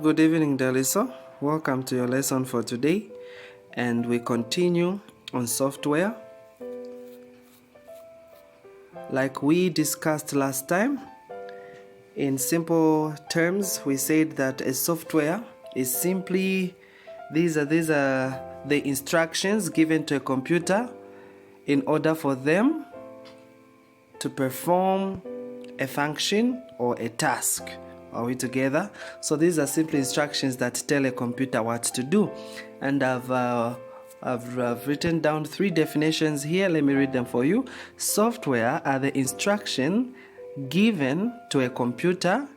Good evening, Dalitso. Welcome to your lesson for today, and we continue on software. Like we discussed last time, in simple terms, we said that a software is simply these are the instructions given to a computer in order for them to perform a function or a task. Are we together? So these are simple instructions that tell a computer what to do. And I've written down 3 definitions here. Let me read them for you. Software are the instruction given to a computer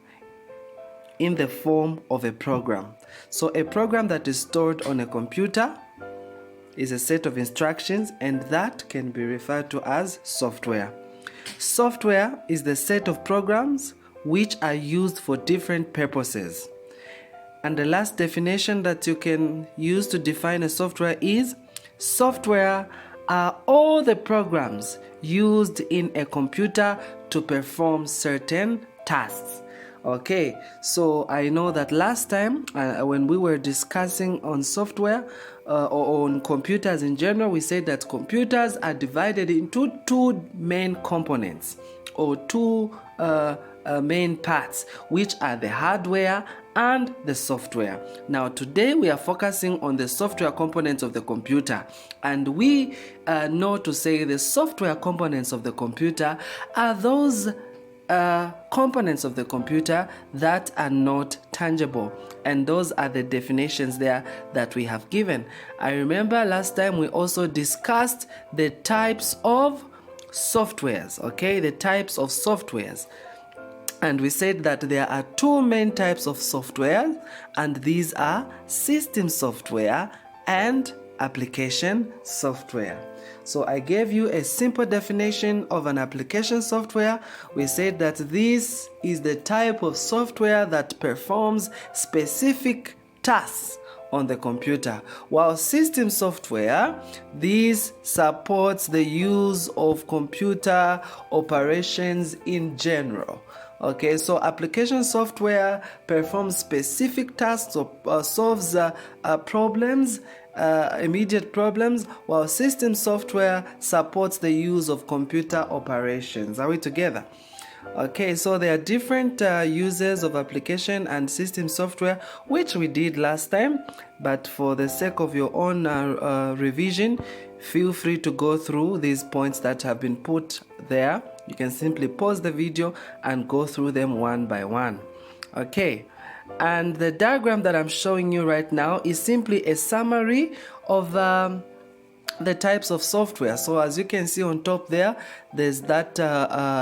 in the form of a program. So a program that is stored on a computer is a set of instructions, and that can be referred to as software. Software is the set of programs which are used for different purposes. And the last definition that you can use to define a software is software are all the programs used in a computer to perform certain tasks. Okay, so I know that last time when we were discussing on software or on computers in general, we said that computers are divided into 2 main components or 2 main parts, which are the hardware and the software. Now today we are focusing on the software components of the computer, and we know to say the software components of the computer are those components of the computer that are not tangible, and those are the definitions there that we have given. I remember last time we also discussed the types of softwares, okay, the types of softwares. And we said that there are 2 main types of software, and these are system software and application software. So I gave you a simple definition of an application software. We said that this is the type of software that performs specific tasks on the computer, while system software, this supports the use of computer operations in general. Okay, so application software performs specific tasks or solves problems, immediate problems, while system software supports the use of computer operations. Are we together? Okay, so there are different uses of application and system software, which we did last time, but for the sake of your own revision, feel free to go through these points that have been put there. You can simply pause the video and go through them one by one. Okay, and the diagram that I'm showing you right now is simply a summary of the types of software. So as you can see on top there's that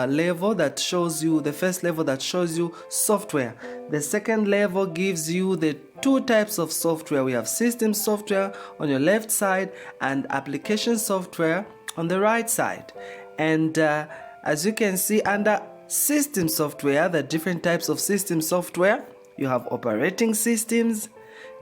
level that shows you, the first level that shows you software. The second level gives you the 2 types of software. We have system software on your left side and application software on the right side. And as you can see under system software, the different types of system software, you have operating systems,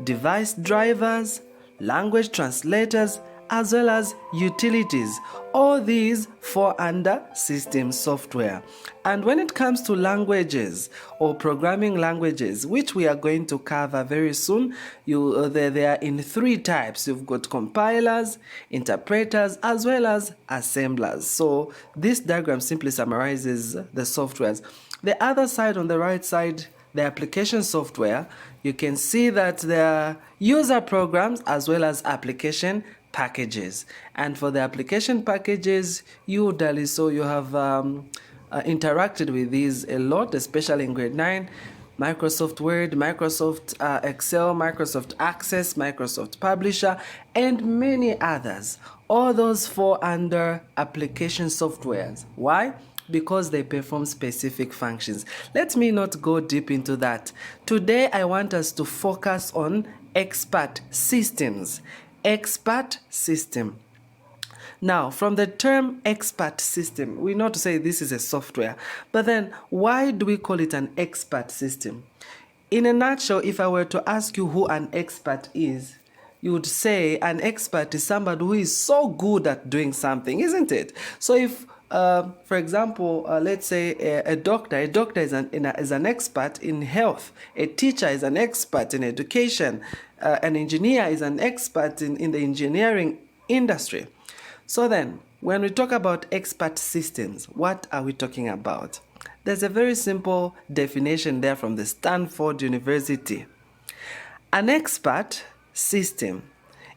device drivers, language translators, as well as utilities. All these fall under system software. And when it comes to languages or programming languages, which we are going to cover very soon, they are in 3 types. You've got compilers, interpreters, as well as assemblers. So this diagram simply summarizes the softwares. The other side, on the right side, the application software, you can see that there are user programs as well as application packages. And for the application packages, you Dalitso, you have interacted with these a lot, especially in grade 9. Microsoft Word, Microsoft Excel, Microsoft Access, Microsoft Publisher, and many others. All those fall under application softwares. Why? Because they perform specific functions. Let me not go deep into that. Today I want us to focus on expert systems. Expert system. Now, from the term expert system, we know to say this is a software, but then why do we call it an expert system? In a nutshell, if I were to ask you who an expert is, you would say an expert is somebody who is so good at doing something, isn't it? So if for example, let's say a doctor is an expert in health, a teacher is an expert in education, an engineer is an expert in the engineering industry. So then, when we talk about expert systems, what are we talking about? There's a very simple definition there from the Stanford University. An expert system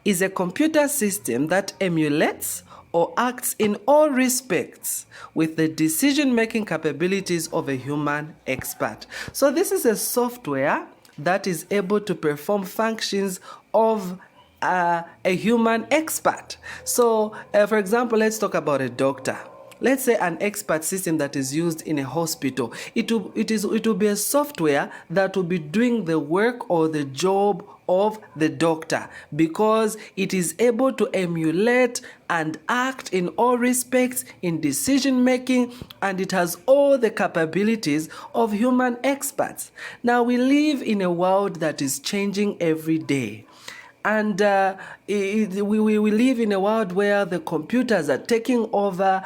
is a computer system that emulates or acts in all respects with the decision-making capabilities of a human expert. So this is a software that is able to perform functions of a human expert. So, for example, let's talk about a doctor. Let's say an expert system that is used in a hospital. It will be a software that will be doing the work or the job of the doctor, because it is able to emulate and act in all respects in decision making, and it has all the capabilities of human experts. Now, we live in a world that is changing every day. And we live in a world where the computers are taking over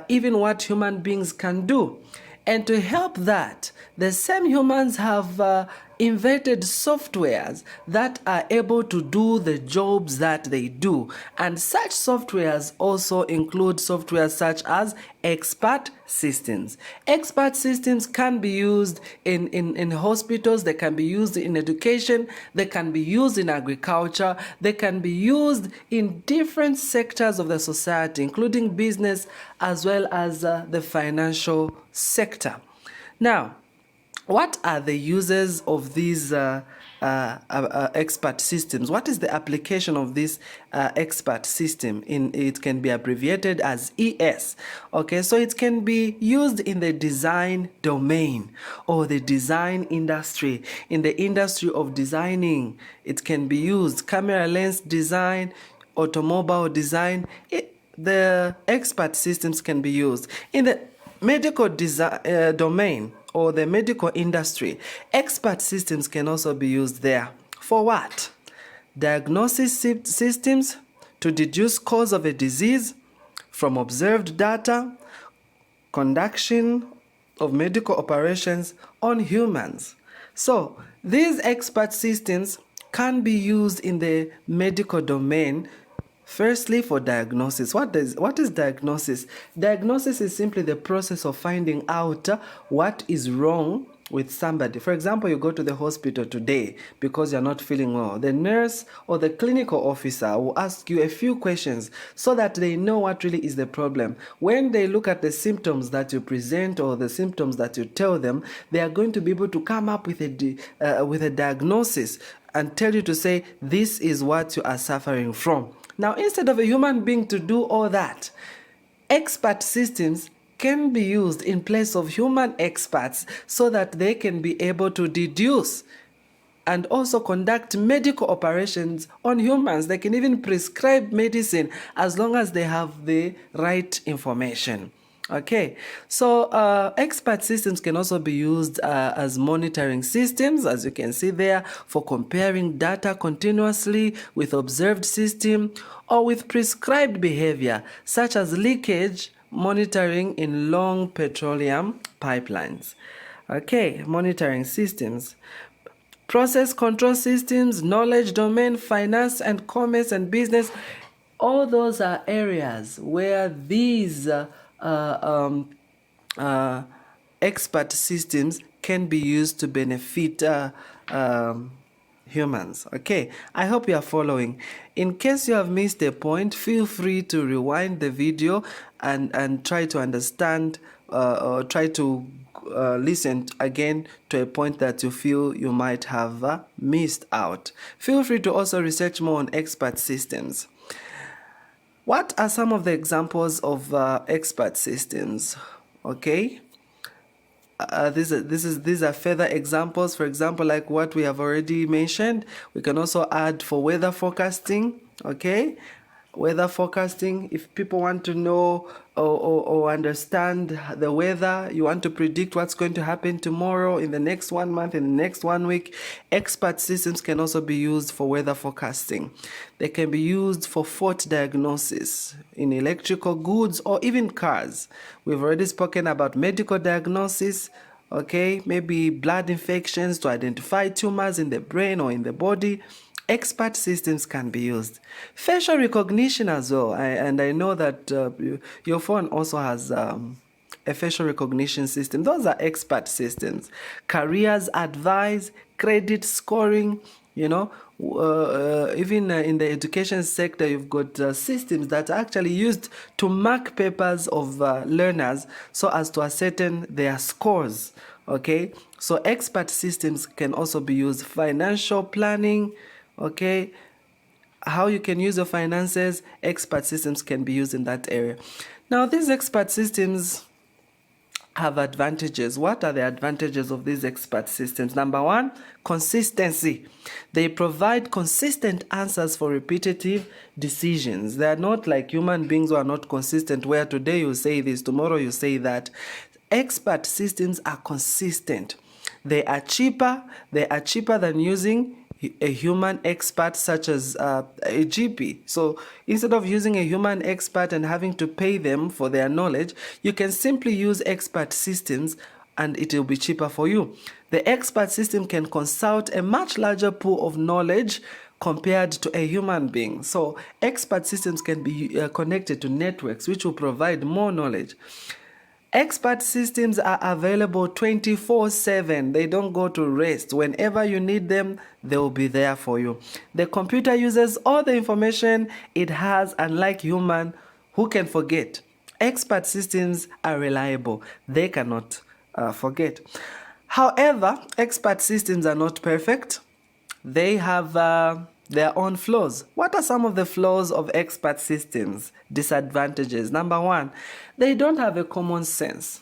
even what human beings can do. And to help that, the same humans have invented softwares that are able to do the jobs that they do. And such softwares also include softwares such as expert systems. Expert systems can be used in hospitals, they can be used in education, they can be used in agriculture, they can be used in different sectors of the society, including business as well as the financial sector. Now, what are the uses of these expert systems? What is the application of this expert system? It can be abbreviated as ES. Okay, so it can be used in the design domain or the design industry. In the industry of designing, it can be used. Camera lens design, automobile design, the expert systems can be used. In the medical design domain or the medical industry, expert systems can also be used there. For what? Diagnosis systems to deduce cause of a disease from observed data, conduction of medical operations on humans. So these expert systems can be used in the medical domain. Firstly, for diagnosis. What is diagnosis? Diagnosis is simply the process of finding out what is wrong with somebody. For example, you go to the hospital today because you're not feeling well. The nurse or the clinical officer will ask you a few questions so that they know what really is the problem. When they look at the symptoms that you present or the symptoms that you tell them, they are going to be able to come up with a diagnosis and tell you to say, this is what you are suffering from. Now, instead of a human being to do all that, expert systems can be used in place of human experts so that they can be able to deduce and also conduct medical operations on humans. They can even prescribe medicine as long as they have the right information. Okay, so expert systems can also be used as monitoring systems, as you can see there, for comparing data continuously with observed system or with prescribed behavior, such as leakage monitoring in long petroleum pipelines. Okay, monitoring systems. Process control systems, knowledge domain, finance and commerce and business, all those are areas where these expert systems can be used to benefit humans. Okay, I hope you are following. In case you have missed a point, feel free to rewind the video and try to understand or try to listen again to a point that you feel you might have missed out. Feel free to also research more on expert systems. What are some of the examples of expert systems? Okay, these are further examples. For example, like what we have already mentioned, we can also add for weather forecasting. Okay, weather forecasting. If people want to know or understand the weather, you want to predict what's going to happen tomorrow, in the next 1 month, in the next 1 week, expert systems can also be used for weather forecasting. They can be used for fault diagnosis in electrical goods or even cars. We've already spoken about medical diagnosis. Okay, maybe blood infections to identify tumors in the brain or in the body. Expert systems can be used. Facial recognition as well. And I know that your phone also has a facial recognition system. Those are expert systems. Careers advice, credit scoring, you know, even in the education sector, you've got systems that are actually used to mark papers of learners so as to ascertain their scores. Okay, so expert systems can also be used. Financial planning, okay, how you can use your finances, expert systems can be used in that area. Now, these expert systems have advantages. What are the advantages of these expert systems? Number one, consistency. They provide consistent answers for repetitive decisions. They are not like human beings who are not consistent, where today you say this, tomorrow you say that. Expert systems are consistent. They are cheaper. They are cheaper than using a human expert such as a GP. So instead of using a human expert and having to pay them for their knowledge, you can simply use expert systems and it will be cheaper for you. The expert system can consult a much larger pool of knowledge compared to a human being. So expert systems can be connected to networks which will provide more knowledge. Expert systems are available 24/7. They don't go to rest. Whenever you need them, they will be there for you. The computer uses all the information it has, unlike human who can forget. Expert systems are reliable. They cannot forget. However, expert systems are not perfect. They have their own flaws. What are some of the flaws of expert systems? Disadvantages. Number one, they don't have a common sense.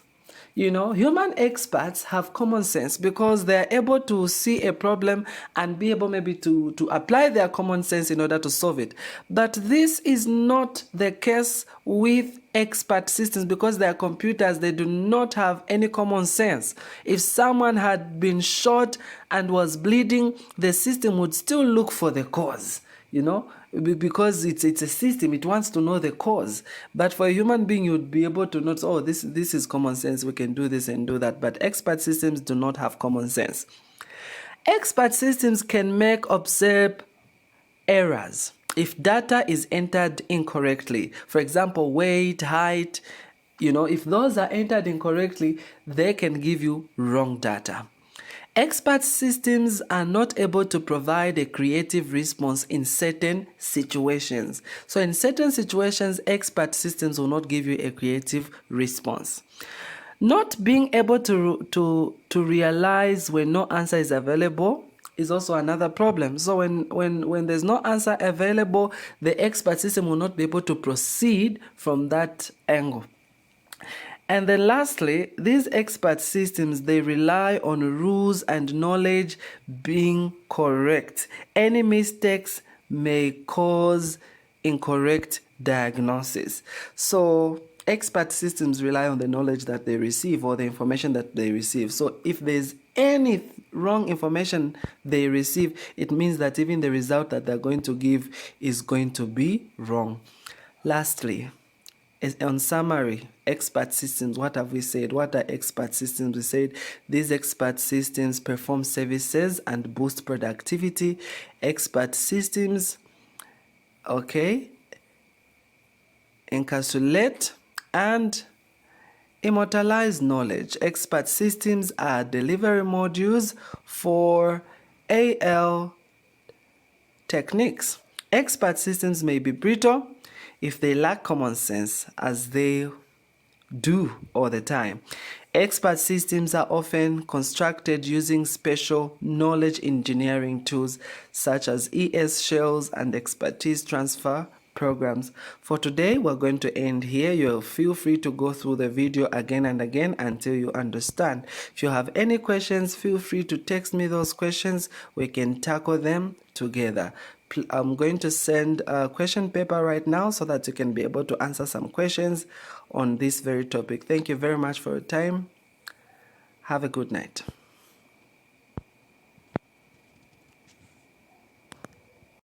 You know, human experts have common sense because they are able to see a problem and be able maybe to apply their common sense in order to solve it. But this is not the case with expert systems because they are computers. They do not have any common sense. If someone had been shot and was bleeding, the system would still look for the cause, you know, because it's a system, it wants to know the cause. But for a human being, you would be able to notice, oh, this is common sense, we can do this and do that. But expert systems do not have common sense. Expert systems can make observe errors if data is entered incorrectly. For example, weight, height, you know, if those are entered incorrectly, they can give you wrong data. Expert systems are not able to provide a creative response in certain situations. So in certain situations, expert systems will not give you a creative response. Not being able to realize when no answer is available is also another problem. So when there's no answer available, the expert system will not be able to proceed from that angle. And then lastly, these expert systems, they rely on rules and knowledge being correct. Any mistakes may cause incorrect diagnosis. So expert systems rely on the knowledge that they receive or the information that they receive. So if there's any wrong information they receive, it means that even the result that they're going to give is going to be wrong. Lastly, on summary, expert systems, what have we said? What are expert systems? We said these expert systems perform services and boost productivity. Expert systems, okay, encapsulate and immortalize knowledge. Expert systems are delivery modules for AL techniques. Expert systems may be brittle if they lack common sense, as they do all the time. Expert systems are often constructed using special knowledge engineering tools such as ES shells and expertise transfer programs. For today, we're going to end here. You'll feel free to go through the video again and again until you understand. If you have any questions, feel free to text me those questions. We can tackle them together. I'm going to send a question paper right now so that you can be able to answer some questions on this very topic. Thank you very much for your time. Have a good night.